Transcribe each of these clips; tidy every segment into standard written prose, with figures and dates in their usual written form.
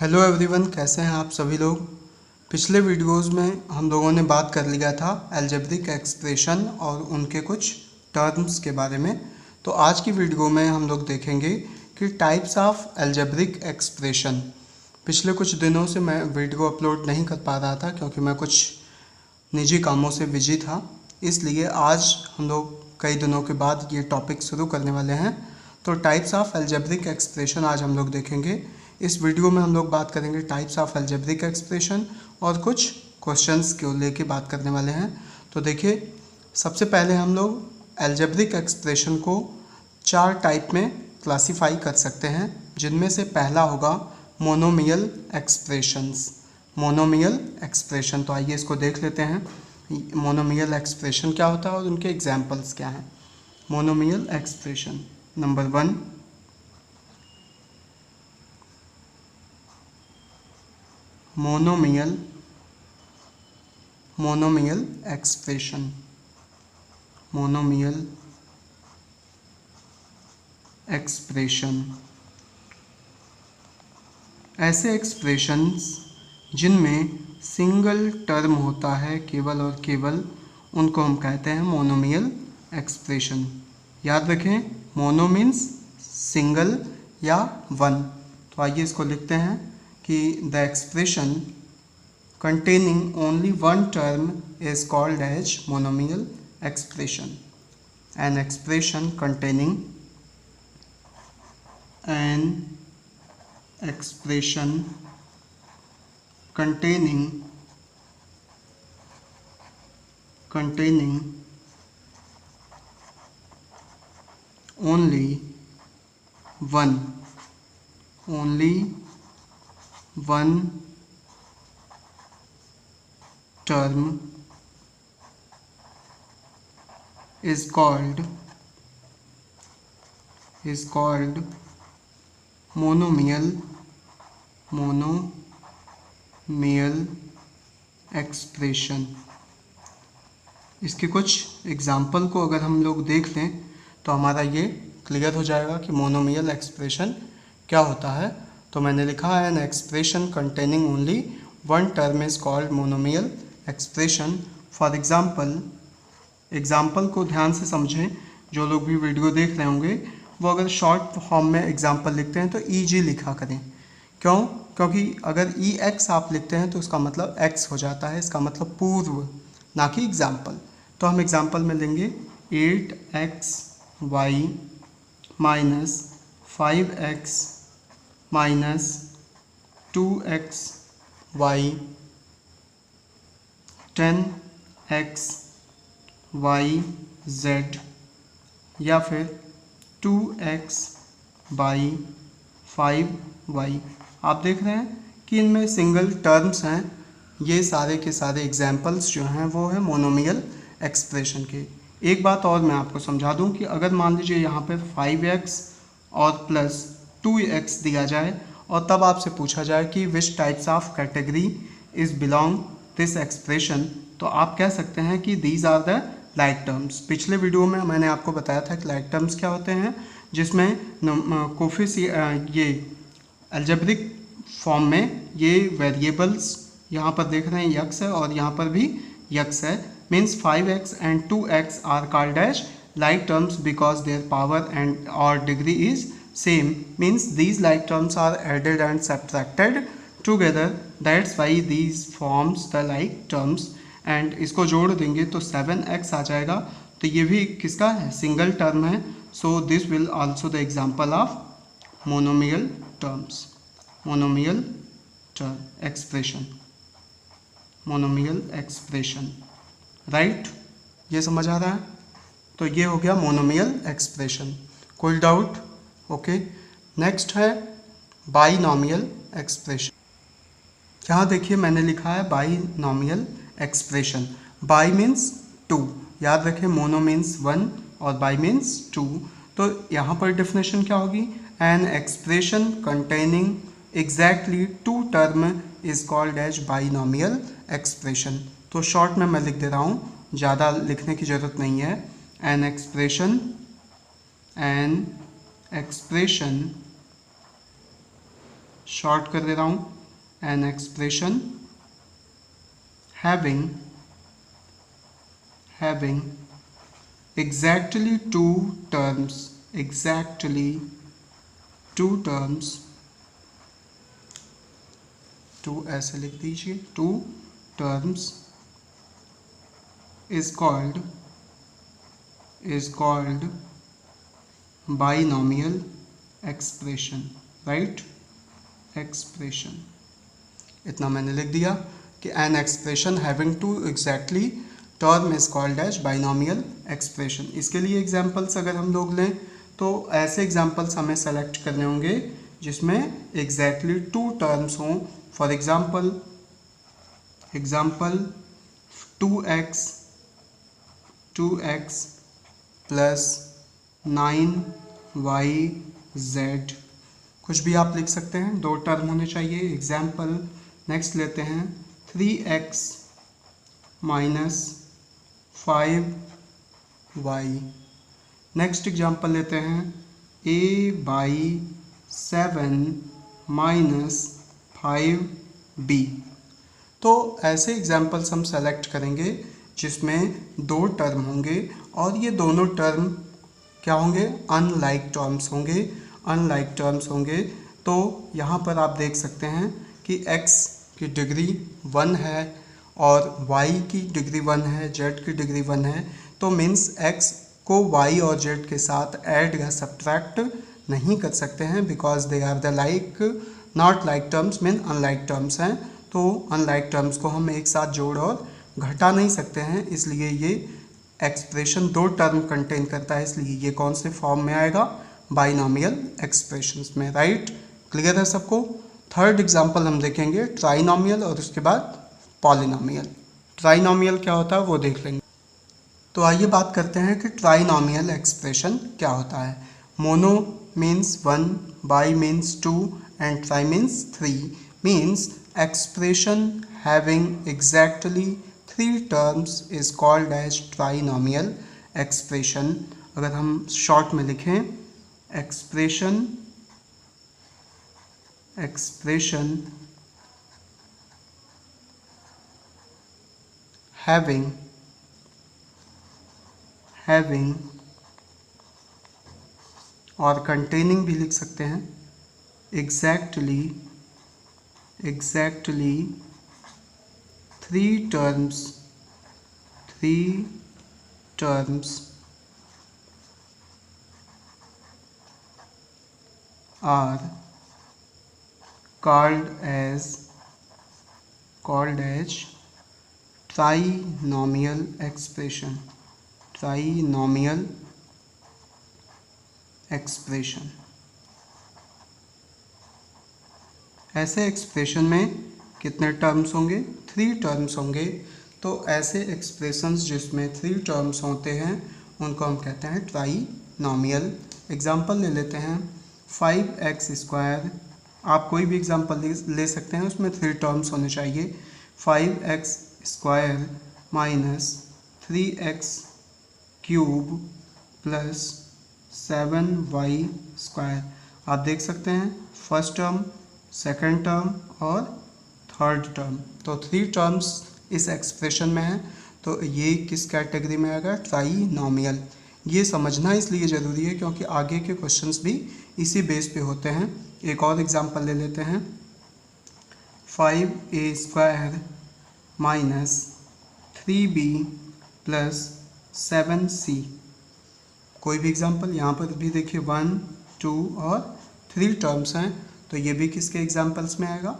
Hello everyone, कैसे हैं आप सभी लोग। पिछले वीडियोस में हम लोगों ने बात कर लिया था अलजेब्रिक एक्सप्रेशन और उनके कुछ टर्म्स के बारे में। तो आज की वीडियो में हम लोग देखेंगे कि टाइप्स ऑफ अलजेब्रिक एक्सप्रेशन। पिछले कुछ दिनों से मैं वीडियो अपलोड नहीं कर पा रहा था क्योंकि मैं कुछ निजी कामों से बिजी था, इसलिए आज हम लोग कई दिनों के बाद ये टॉपिक शुरू करने वाले हैं। तो टाइप्स ऑफ अलजेब्रिक एक्सप्रेशन आज हम लोग देखेंगे। इस वीडियो में हम लोग बात करेंगे टाइप्स ऑफ अलजेब्रिक एक्सप्रेशन और कुछ क्वेश्चंस को लेके बात करने वाले हैं। तो देखिए, सबसे पहले हम लोग अलजेब्रिक एक्सप्रेशन को 4 टाइप में क्लासीफाई कर सकते हैं, जिनमें से पहला होगा मोनोमियल एक्सप्रेशंस। मोनोमियल एक्सप्रेशन, तो आइए इसको देख लेते हैं। मोनोमियल एक्सप्रेशन क्या होता है और उनके एग्जाम्पल्स क्या हैं। Monomial expression number 1, monomial expression. Monomial expression ऐसे एक्सप्रेशंस जिनमें सिंगल टर्म होता है केवल और केवल, उनको हम कहते हैं मोनोमियल एक्सप्रेशन। याद रखें, मोनो मीन्स सिंगल या वन। तो आइए इसको लिखते हैं कि the expression containing only one term is called as monomial expression. An expression containing only one term is called monomial expression। इसके कुछ एग्जाम्पल को अगर हम लोग देख लें तो हमारा ये क्लियर हो जाएगा कि मोनोमियल एक्सप्रेशन क्या होता है। तो मैंने लिखा है N expression containing only one term is called monomial expression. For example को ध्यान से समझें। जो लोग भी वीडियो देख रहे होंगे वो अगर शॉर्ट फॉर्म में एग्जाम्पल लिखते हैं तो EG लिखा करें। क्यों? क्योंकि अगर EX आप लिखते हैं तो उसका मतलब X हो जाता है, इसका मतलब पूर्व, ना कि एग्जाम्पल। तो हम एग्जाम्पल में लेंगे 8xy minus 5x minus 2xy 10xyz या फिर 2x/5y। आप देख रहे हैं कि इनमें सिंगल टर्म्स हैं। ये सारे के सारे एग्जाम्पल्स जो हैं वो है मोनोमियल एक्सप्रेशन के। एक बात और मैं आपको समझा दूं कि अगर मान लीजिए यहाँ पे 5x और प्लस 2x दिया जाए और तब आपसे पूछा जाए कि which types of category is belong this expression, तो आप कह सकते हैं कि these are the like terms. पिछले वीडियो में मैंने आपको बताया था कि लाइक टर्म्स क्या होते हैं, जिसमें ये अलजेब्रिक फॉर्म में ये वेरिएबल्स यहाँ पर देख रहे हैं यक्स है और यहाँ पर भी यक्स है। Means 5x and 2x are called as like terms because their power and or degree is same. Means these like terms are added and subtracted together. That's why these forms the like terms. And इसको जोड़ देंगे तो 7x आ जाएगा। तो ये भी किसका है? सिंगल टर्म है। So this will also the example of monomial terms. Monomial expression. Right? ये समझ आ रहा है? तो ये हो गया मोनोमियल एक्सप्रेशन। कोई डाउट? ओके। नेक्स्ट है बाइनॉमियल एक्सप्रेशन। यहाँ देखिए मैंने लिखा है बाइनॉमियल एक्सप्रेशन। बाई मीन्स 2, याद रखें मोनो मीन्स 1 और बाई मीन्स 2। तो यहाँ पर डेफिनेशन क्या होगी? An expression containing exactly 2 term is called as binomial expression. तो शॉर्ट में मैं लिख दे रहा हूँ, ज़्यादा लिखने की ज़रूरत नहीं है। एन एक्सप्रेशन शॉर्ट कर दे रहा हूँ, an expression having exactly two terms, two ऐसे लिख दीजिए, two terms is called binomial expression, right? expression इतना मैंने लिख दिया कि an expression having two exactly term is called as binomial expression. इसके लिए एग्जांपल्स अगर हम लोग लें तो ऐसे एग्जांपल्स हमें सेलेक्ट करने होंगे जिसमें एग्जैक्टली टू टर्म्स हों. For example 2x plus 9yz, कुछ भी आप लिख सकते हैं, दो टर्म होने चाहिए. एग्जाम्पल नेक्स्ट लेते हैं 3x minus 5y. Next example लेते हैं a/7 माइनस 5b. तो ऐसे एग्जाम्पल्स हम सेलेक्ट करेंगे जिसमें दो टर्म होंगे और ये दोनों टर्म क्या होंगे, अनलाइक टर्म्स होंगे. तो यहाँ पर आप देख सकते हैं कि x की डिग्री 1 है और y की डिग्री 1 है, z की डिग्री 1 है. तो मीन्स x को y और z के साथ ऐड या सब्ट्रैक्ट नहीं कर सकते हैं because they are the not like terms, mean unlike terms हैं. तो अनलाइक टर्म्स को हम एक साथ जोड़ और घटा नहीं सकते हैं, इसलिए ये एक्सप्रेशन दो टर्म कंटेन करता है, इसलिए ये कौन से फॉर्म में आएगा, बाइनोमियल एक्सप्रेशंस में. राइट, क्लियर है सबको. थर्ड एग्जांपल हम देखेंगे ट्राइनोमियल और उसके बाद पॉलिनोमियल. ट्राइनोमियल क्या होता है वो देख लेंगे. तो आइए बात करते हैं कि ट्राइनोमियल एक्सप्रेशन क्या होता है. Mono means 1, by means 2 and try means 3. Means expression having exactly 3 terms is called as trinomial expression. अगर हम शॉर्ट में लिखें expression having और containing भी लिख सकते हैं exactly 3 terms are called as trinomial expression. ऐसे एक्सप्रेशन में कितने टर्म्स होंगे, 3 टर्म्स होंगे. तो ऐसे एक्सप्रेशंस जिसमें 3 टर्म्स होते हैं उनको हम कहते हैं ट्राइनोमियल. एग्जांपल ले लेते हैं 5x². आप कोई भी एग्जांपल ले सकते हैं, उसमें 3 टर्म्स होने चाहिए. 5x² minus 3x³ plus 7y². आप देख सकते हैं फर्स्ट टर्म, सेकेंड टर्म और थर्ड टर्म. तो 3 टर्म्स इस एक्सप्रेशन में है, तो ये किस कैटेगरी में आएगा, ट्राइनोमियल. ये समझना इसलिए ज़रूरी है क्योंकि आगे के क्वेश्चंस भी इसी बेस पे होते हैं. एक और एग्जांपल ले लेते हैं 5a² minus 3b plus 7c. कोई भी एग्जांपल, यहाँ पर भी देखिए 1, 2 और 3 टर्म्स हैं, तो ये भी किसके एग्जाम्पल्स में आएगा,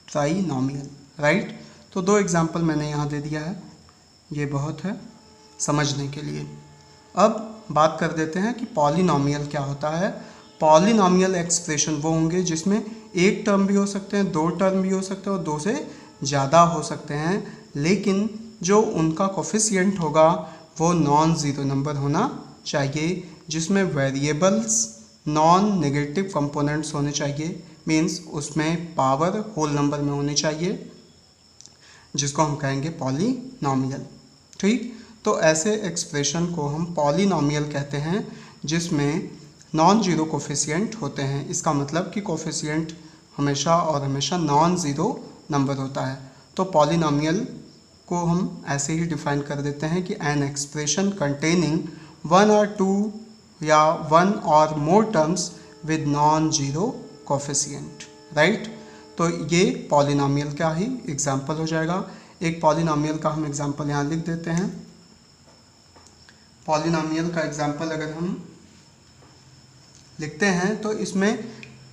ट्राइनोमियल. राइट, तो 2 एग्जाम्पल मैंने यहाँ दे दिया है, ये बहुत है समझने के लिए. अब बात कर देते हैं कि पॉलिनोमियल क्या होता है. पॉलिनोमियल एक्सप्रेशन वो होंगे जिसमें एक टर्म भी हो सकते हैं, 2 टर्म भी हो सकते हैं और 2 से ज़्यादा हो सकते हैं, लेकिन जो उनका कोफिशिएंट होगा वो नॉन ज़ीरो नंबर होना चाहिए, जिसमें वेरिएबल्स नॉन नेगेटिव कंपोनेंट्स होने चाहिए. मीन्स उसमें पावर होल नंबर में होनी चाहिए, जिसको हम कहेंगे पॉलिनोमियल. ठीक, तो ऐसे एक्सप्रेशन को हम पॉलिनोमियल कहते हैं जिसमें नॉन जीरो कोफिशिएंट होते हैं. इसका मतलब कि कोफिशिएंट हमेशा और हमेशा नॉन ज़ीरो नंबर होता है। तो पॉलिनॉमियल को हम ऐसे ही डिफाइन कर देते हैं कि एन एक्सप्रेशन कंटेनिंग वन और टू या वन और मोर terms with non zero coefficient, right. तो ये पॉलिनॉमियल का ही एग्जाम्पल हो जाएगा। एक पॉलिनॉमियल का हम एग्जाम्पल यहाँ लिख देते हैं। पॉलिनॉमियल का एग्जाम्पल अगर हम लिखते हैं तो इसमें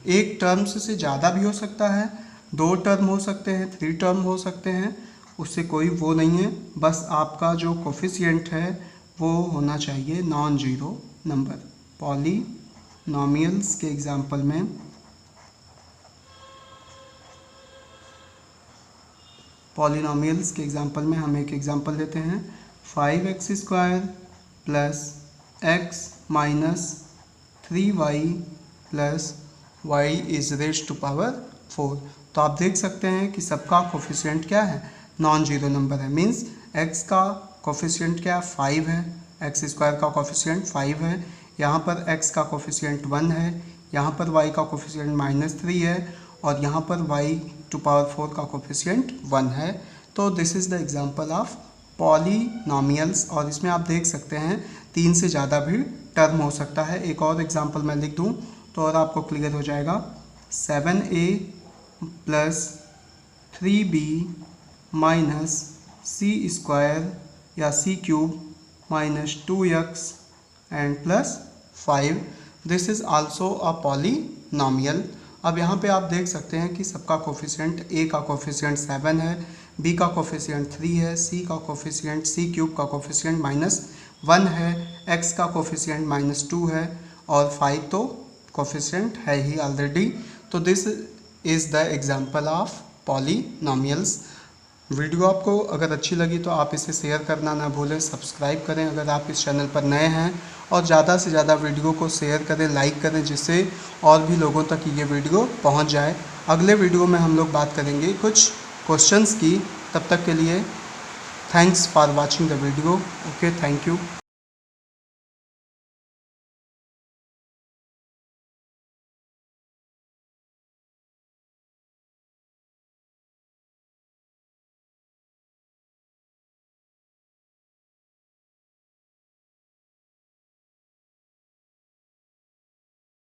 एक टर्म्स से ज़्यादा भी हो सकता है, 2 टर्म हो सकते हैं, 3 टर्म हो सकते हैं, उससे कोई वो नहीं है। बस आपका जो कोफिशिएंट है वो होना चाहिए नॉन जीरो नंबर। पॉलिनॉमियल्स के एग्जाम्पल में हम एक एग्जाम्पल लेते हैं 5x² plus x minus 3y plus y is raised to power 4। तो आप देख सकते हैं कि सबका कोफिशिएंट क्या है, नॉन जीरो नंबर है। मीन्स x का कोफिशिएंट क्या है, 5 है, x² का कोफिशिएंट 5 है, यहाँ पर x का कोफिशिएंट 1 है, यहाँ पर y का कोफिशिएंट -3 है और यहाँ पर y टू पावर 4 का कोफिशिएंट 1 है। तो this is the example of polynomials. और इसमें आप देख सकते हैं 3 से ज़्यादा भी टर्म हो सकता है। एक और एग्जाम्पल मैं लिख दूँ तो और आपको क्लियर हो जाएगा। 7a plus 3b minus c² या c³ minus 2x and plus 5, this is also a polynomial. अब यहाँ पे आप देख सकते हैं कि सबका कोफिशिएंट, a का कोफिशिएंट 7 है, b का कोफिशिएंट 3 है, c का कोफिशिएंट, c³ का कोफिशिएंट -1 है, x का कोफिशिएंट -2 है और 5 तो कोफिशिएंट है ही ऑलरेडी। तो this is the example of polynomials. Video आपको अगर अच्छी लगी तो आप इसे शेयर करना ना भूलें, सब्सक्राइब करें अगर आप इस चैनल पर नए हैं और ज़्यादा से ज़्यादा वीडियो को शेयर करें, लाइक करें, जिससे और भी लोगों तक ये वीडियो पहुंच जाए। अगले वीडियो में हम लोग बात करेंगे कुछ क्वेश्चंस की। तब तक के लिए thanks for watching the video. Okay, thank you.